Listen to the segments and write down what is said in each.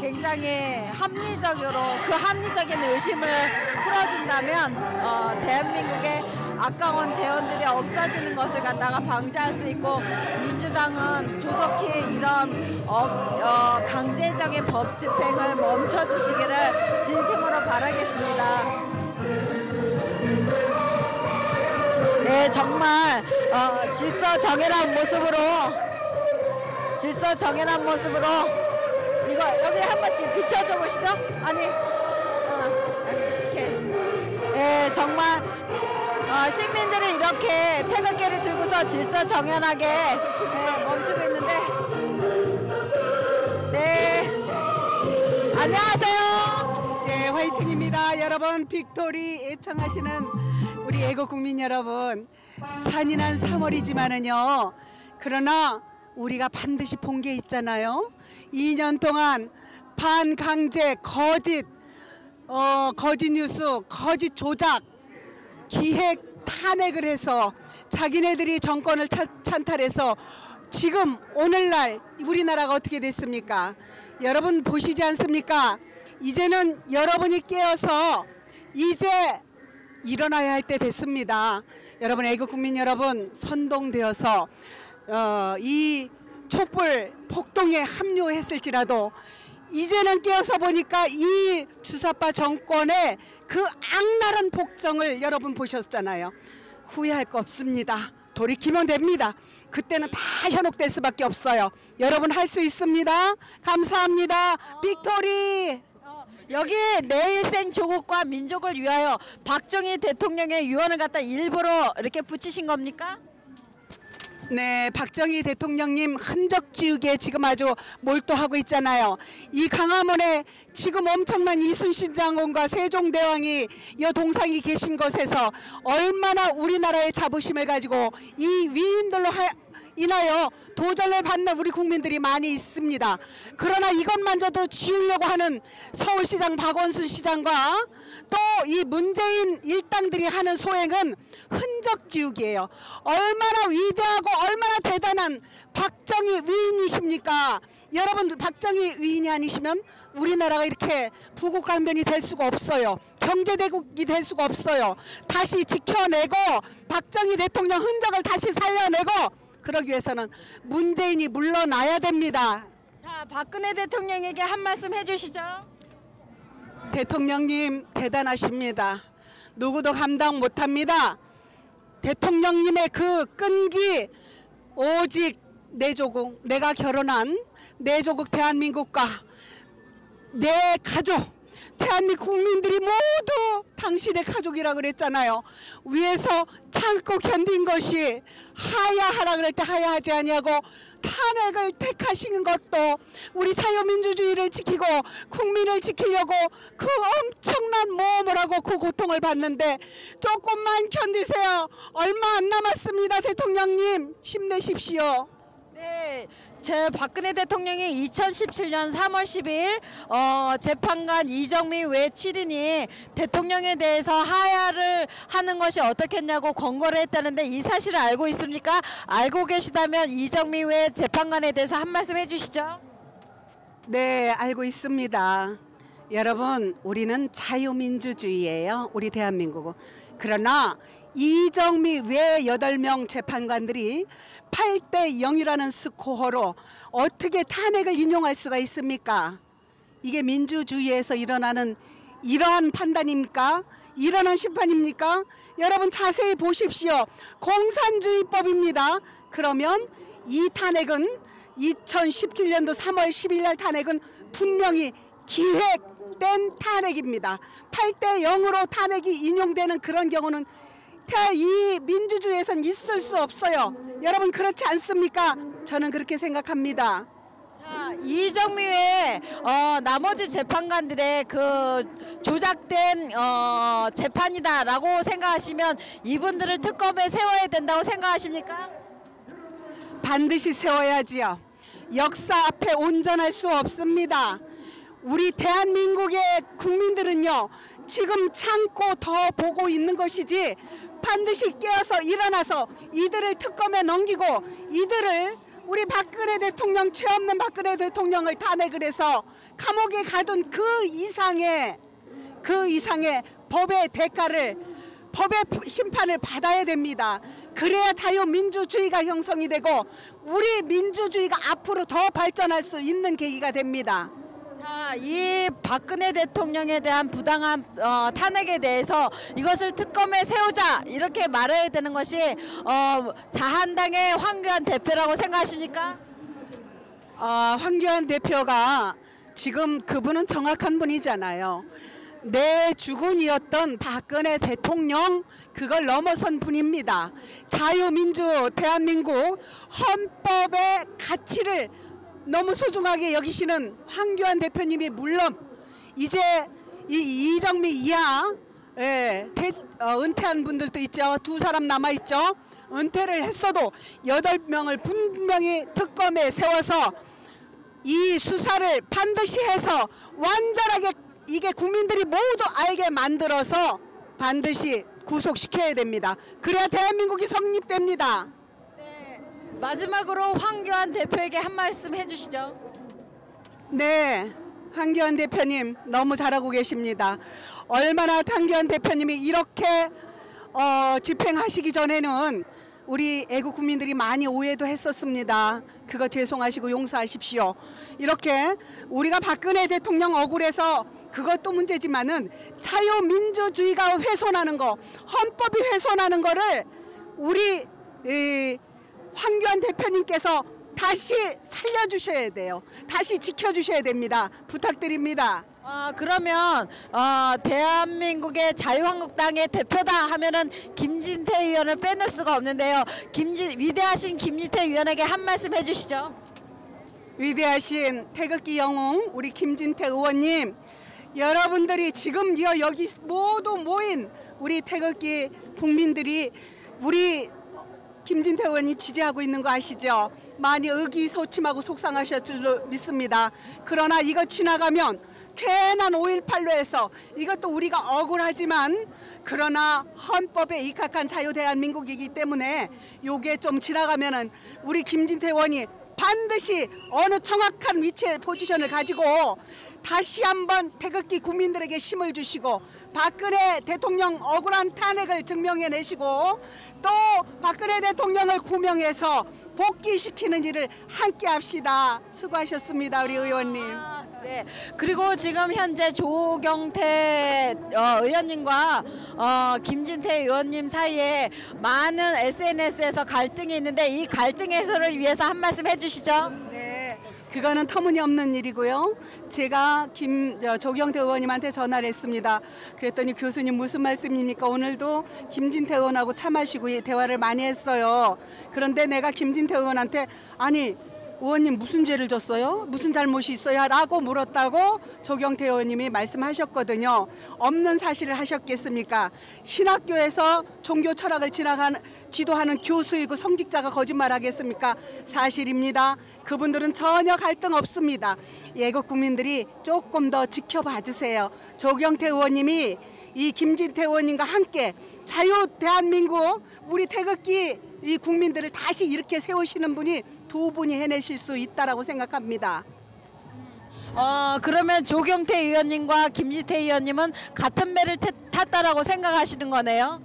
굉장히 합리적으로 그 합리적인 의심을 풀어준다면 대한민국의 아까운 재원들이 없어지는 것을 갖다가 방지할 수 있고 민주당은 조속히 이런 강제적인 법 집행을 멈춰주시기를 진심으로 바라겠습니다. 네, 정말 질서 정연한 모습으로 이거 여기 한번 비춰줘 보시죠. 아니 이렇게 정말 시민들이 이렇게 태극기를 들고서 질서 정연하게 멈추고 있는데 네 안녕하세요. 네, 화이팅입니다. 여러분, 빅토리 애청하시는 우리 애국국민 여러분, 산이난 3월이지만은요, 그러나 우리가 반드시 본 게 있잖아요. 2년 동안 반강제 거짓 뉴스, 거짓 조작, 기획 탄핵을 해서 자기네들이 정권을 찬탈해서 지금 오늘날 우리나라가 어떻게 됐습니까? 여러분 보시지 않습니까? 이제는 여러분이 깨어서 이제 일어나야 할 때 됐습니다. 여러분, 애국국민 여러분, 선동되어서 이 촛불 폭동에 합류했을지라도 이제는 깨어서 보니까 이 주사파 정권의 그 악랄한 복정을 여러분 보셨잖아요. 후회할 거 없습니다. 돌이키면 됩니다. 그때는 다 현혹될 수밖에 없어요. 여러분 할 수 있습니다. 감사합니다. 빅토리. 여기 내일생 조국과 민족을 위하여 박정희 대통령의 유언을 갖다 일부러 이렇게 붙이신 겁니까? 네, 박정희 대통령님 흔적 지우기에 지금 아주 몰두하고 있잖아요. 이 강화문에 지금 엄청난 이순신 장군과 세종대왕이 여동상이 계신 곳에서 얼마나 우리나라의 자부심을 가지고 이 위인들로 인하여 도전을 받는 우리 국민들이 많이 있습니다. 그러나 이것만저도 지우려고 하는 서울시장 박원순 시장과 또 이 문재인 일당들이 하는 소행은 흔적 지우기예요. 얼마나 위대하고 얼마나 대단한 박정희 위인이십니까? 여러분, 박정희 위인이 아니시면 우리나라가 이렇게 부국강변이 될 수가 없어요. 경제대국이 될 수가 없어요. 다시 지켜내고 박정희 대통령 흔적을 다시 살려내고 그러기 위해서는 문재인이 물러나야 됩니다. 자, 박근혜 대통령에게 한 말씀 해주시죠. 대통령님 대단하십니다. 누구도 감당 못합니다. 대통령님의 그 끈기, 오직 내 조국, 내가 결혼한 내 조국 대한민국과 내 가족, 대한민국 국민들이 모두 당신의 가족이라 그랬잖아요. 위에서 참고 견딘 것이 하야하라 그럴 때 하야하지 아니하고 탄핵을 택하시는 것도 우리 자유민주주의를 지키고 국민을 지키려고 그 엄청난 모험을 하고 그 고통을 받는데 조금만 견디세요. 얼마 안 남았습니다. 대통령님 힘내십시오. 네, 제 박근혜 대통령이 2017년 3월 12일 재판관 이정미 외 7인이 대통령에 대해서 하야를 하는 것이 어떻겠냐고 권고를 했다는데 이 사실을 알고 있습니까? 알고 계시다면 이정미 외 재판관에 대해서 한 말씀 해주시죠. 네, 알고 있습니다. 여러분, 우리는 자유민주주의예요. 우리 대한민국은. 그러나 이정미 외 8명 재판관들이 8대 0이라는 스코어로 어떻게 탄핵을 인용할 수가 있습니까? 이게 민주주의에서 일어나는 이러한 판단입니까? 일어난 심판입니까? 여러분 자세히 보십시오. 공산주의법입니다. 그러면 이 탄핵은 2017년도 3월 10일 날 탄핵은 분명히 기획된 탄핵입니다. 8대 0으로 탄핵이 인용되는 그런 경우는 이 민주주의에선 있을 수 없어요. 여러분 그렇지 않습니까? 저는 그렇게 생각합니다. 자, 이정미 외에 나머지 재판관들의 그 조작된 재판이다라고 생각하시면 이분들을 특검에 세워야 된다고 생각하십니까? 반드시 세워야지요. 역사 앞에 온전할 수 없습니다. 우리 대한민국의 국민들은요, 지금 참고 더 보고 있는 것이지 반드시 깨어서 일어나서 이들을 특검에 넘기고 이들을 우리 박근혜 대통령, 죄 없는 박근혜 대통령을 탄핵을 해서 감옥에 가둔 그 이상의 법의 대가를, 법의 심판을 받아야 됩니다. 그래야 자유민주주의가 형성이 되고 우리 민주주의가 앞으로 더 발전할 수 있는 계기가 됩니다. 자, 이 박근혜 대통령에 대한 부당한 탄핵에 대해서 이것을 특검에 세우자 이렇게 말해야 되는 것이 자한당의 황교안 대표라고 생각하십니까? 황교안 대표가 지금 그분은 정확한 분이잖아요. 내 주군이었던 박근혜 대통령, 그걸 넘어선 분입니다. 자유민주 대한민국 헌법의 가치를 너무 소중하게 여기시는 황교안 대표님이 물론 이제 이 이정미 이하 은퇴한 분들도 있죠. 2사람 남아있죠. 은퇴를 했어도 8명을 분명히 특검에 세워서 이 수사를 반드시 해서 완전하게 이게 국민들이 모두 알게 만들어서 반드시 구속시켜야 됩니다. 그래야 대한민국이 성립됩니다. 네, 마지막으로 황교안 대표에게 한 말씀 해주시죠. 네, 황교안 대표님 너무 잘하고 계십니다. 얼마나 황교안 대표님이 이렇게 집행하시기 전에는 우리 애국 국민들이 많이 오해도 했었습니다. 그거 죄송하시고 용서하십시오. 이렇게 우리가 박근혜 대통령 억울해서 그것도 문제지만은 자유민주주의가 훼손하는 거, 헌법이 훼손하는 거를 우리 황교안 대표님께서 다시 살려주셔야 돼요. 다시 지켜주셔야 됩니다. 부탁드립니다. 그러면 대한민국의 자유한국당의 대표다 하면은 김진태 의원을 빼놓을 수가 없는데요. 위대하신 김진태 의원에게 한 말씀 해주시죠. 위대하신 태극기 영웅 우리 김진태 의원님, 여러분들이 지금 여기 모두 모인 우리 태극기 국민들이 우리 김진태 의원이 지지하고 있는 거 아시죠? 많이 의기소침하고 속상하실 줄 믿습니다. 그러나 이거 지나가면 괜한 5.18로 해서 이것도 우리가 억울하지만 그러나 헌법에 입각한 자유 대한민국이기 때문에 요게 좀 지나가면은 우리 김진태 의원이 반드시 어느 정확한 위치에 포지션을 가지고 다시 한번 태극기 국민들에게 힘을 주시고 박근혜 대통령 억울한 탄핵을 증명해내시고 또 박근혜 대통령을 구명해서 복귀시키는 일을 함께 합시다. 수고하셨습니다. 우리 의원님. 네. 그리고 지금 현재 조경태 의원님과 김진태 의원님 사이에 많은 SNS에서 갈등이 있는데 이 갈등 해소를 위해서 한 말씀 해주시죠. 네. 그거는 터무니없는 일이고요. 제가 조경태 의원님한테 전화를 했습니다. 그랬더니 교수님 무슨 말씀입니까? 오늘도 김진태 의원하고 차 마시고 대화를 많이 했어요. 그런데 내가 김진태 의원한테 아니 의원님 무슨 죄를 졌어요? 무슨 잘못이 있어요? 라고 물었다고 조경태 의원님이 말씀하셨거든요. 없는 사실을 하셨겠습니까? 신학교에서 종교 철학을 지도하는 교수이고 성직자가 거짓말하겠습니까? 사실입니다. 그분들은 전혀 갈등 없습니다. 애국 국민들이 조금 더 지켜봐 주세요. 조경태 의원님이 이 김진태 의원님과 함께 자유 대한민국 우리 태극기 이 국민들을 다시 이렇게 세우시는 분이 두 분이 해내실 수 있다라고 생각합니다. 그러면 조경태 의원님과 김진태 의원님은 같은 배를 탔다라고 생각하시는 거네요?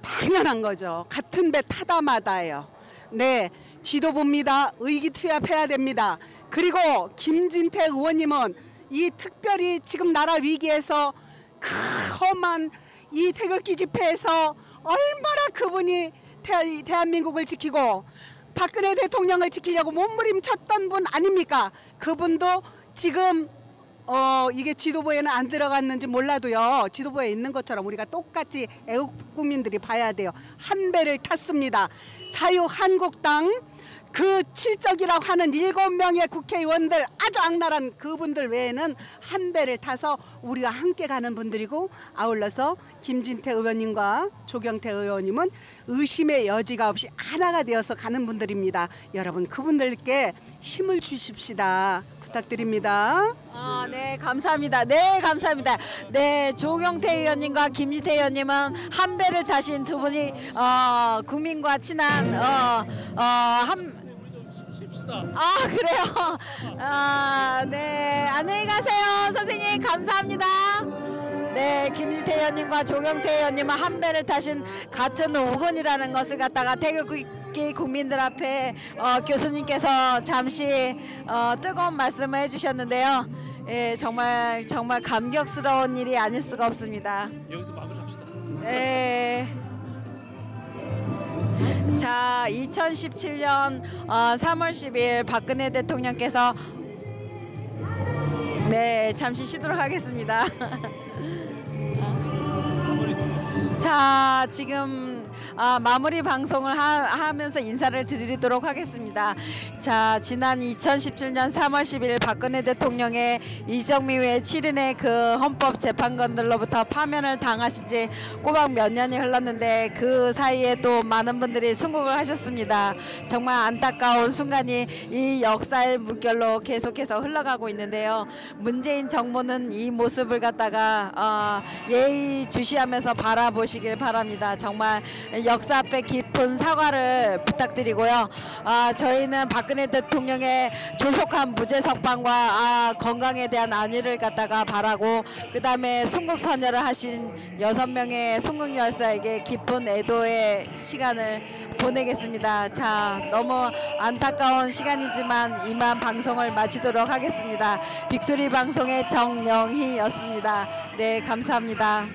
당연한 거죠. 같은 배 타다마다예요. 네, 지도부입니다. 의기투합해야 됩니다. 그리고 김진태 의원님은 이 특별히 지금 나라 위기에서 험한 이 태극기 집회에서 얼마나 그분이 대한민국을 지키고 박근혜 대통령을 지키려고 몸부림쳤던 분 아닙니까? 그분도 지금 이게 지도부에는 안 들어갔는지 몰라도요. 지도부에 있는 것처럼 우리가 똑같이 애국 국민들이 봐야 돼요. 한 배를 탔습니다. 자유한국당 그 칠적이라고 하는 7명의 국회의원들 아주 악랄한 그분들 외에는 한 배를 타서 우리가 함께 가는 분들이고 아울러서 김진태 의원님과 조경태 의원님은 의심의 여지가 없이 하나가 되어서 가는 분들입니다. 여러분 그분들께 힘을 주십시다. 부탁드립니다. 네, 감사합니다. 네, 감사합니다. 네, 조경태 의원님과 김진태 의원님은 한 배를 타신 두 분이 국민과 친한 아, 그래요? 아, 네. 안녕히 가세요. 선생님, 감사합니다. 네, 김지태 의원님과 조경태 의원님은 한 배를 타신 같은 오건이라는 것을 갖다가 태극기 국민들 앞에 교수님께서 잠시 뜨거운 말씀을 해주셨는데요. 예, 정말 감격스러운 일이 아닐 수가 없습니다. 여기서 마무리합시다. 네. 자, 2017년 3월 10일 박근혜 대통령께서 네, 잠시 쉬도록 하겠습니다. 자, 지금 마무리 방송을 하면서 인사를 드리도록 하겠습니다. 자, 지난 2017년 3월 10일 박근혜 대통령의 이정미 외 7인의 그 헌법재판관들로부터 파면을 당하신 지 꼬박 몇 년이 흘렀는데 그 사이에 또 많은 분들이 순국을 하셨습니다. 정말 안타까운 순간이 이 역사의 물결로 계속해서 흘러가고 있는데요. 문재인 정부는 이 모습을 갖다가 예의주시하면서 바라보시길 바랍니다. 정말 역사 앞에 깊은 사과를 부탁드리고요. 저희는 박근혜 대통령의 조속한 무죄 석방과 건강에 대한 안위를 갖다가 바라고, 그 다음에 순국 선열을 하신 6명의 순국 열사에게 깊은 애도의 시간을 보내겠습니다. 자, 너무 안타까운 시간이지만 이만 방송을 마치도록 하겠습니다. 빅토리 방송의 정영희였습니다. 네, 감사합니다.